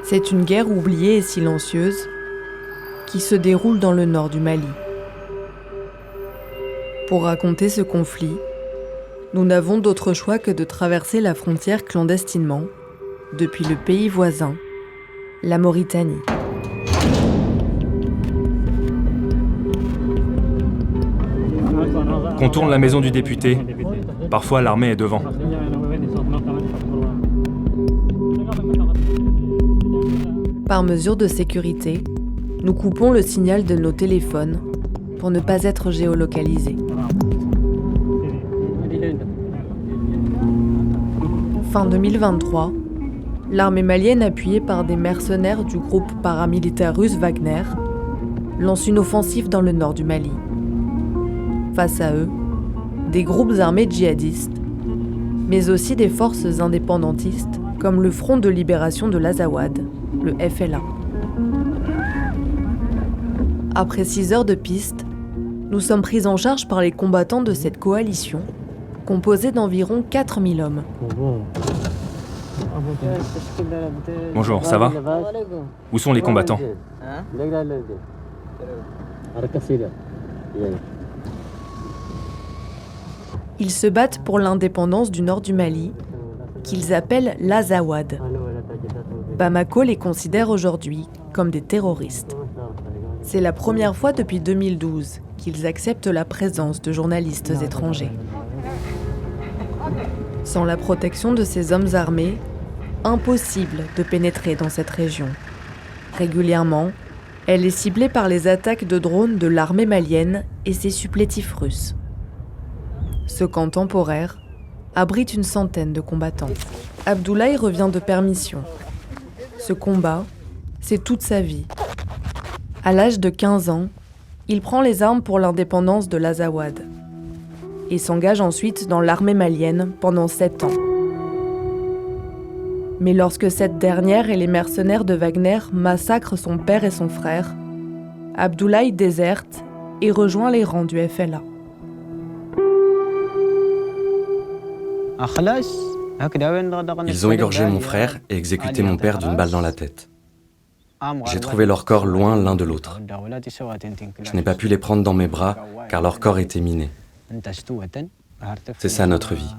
C'est une guerre oubliée et silencieuse qui se déroule dans le nord du Mali. Pour raconter ce conflit, nous n'avons d'autre choix que de traverser la frontière clandestinement depuis le pays voisin, la Mauritanie. Contourne la maison du député. Parfois, l'armée est devant. Par mesure de sécurité, nous coupons le signal de nos téléphones pour ne pas être géolocalisés. Fin 2023, l'armée malienne appuyée par des mercenaires du groupe paramilitaire russe Wagner lance une offensive dans le nord du Mali. Face à eux, des groupes armés djihadistes, mais aussi des forces indépendantistes comme le Front de libération de l'Azawad, le FLA. Après 6 heures de piste, nous sommes pris en charge par les combattants de cette coalition, composée d'environ 4000 hommes. Bonjour, ça va? Où sont les combattants? Ils se battent pour l'indépendance du nord du Mali, qu'ils appellent l'Azawad. Bamako les considère aujourd'hui comme des terroristes. C'est la première fois depuis 2012 qu'ils acceptent la présence de journalistes étrangers. Sans la protection de ces hommes armés, impossible de pénétrer dans cette région. Régulièrement, elle est ciblée par les attaques de drones de l'armée malienne et ses supplétifs russes. Ce camp temporaire abrite une centaine de combattants. Abdoulaye revient de permission. Ce combat, c'est toute sa vie. À l'âge de 15 ans, il prend les armes pour l'indépendance de l'Azawad et s'engage ensuite dans l'armée malienne pendant 7 ans. Mais lorsque cette dernière et les mercenaires de Wagner massacrent son père et son frère, Abdoulaye déserte et rejoint les rangs du FLA. Ils ont égorgé mon frère et exécuté mon père d'une balle dans la tête. J'ai trouvé leurs corps loin l'un de l'autre. Je n'ai pas pu les prendre dans mes bras car leur corps était miné. C'est ça notre vie.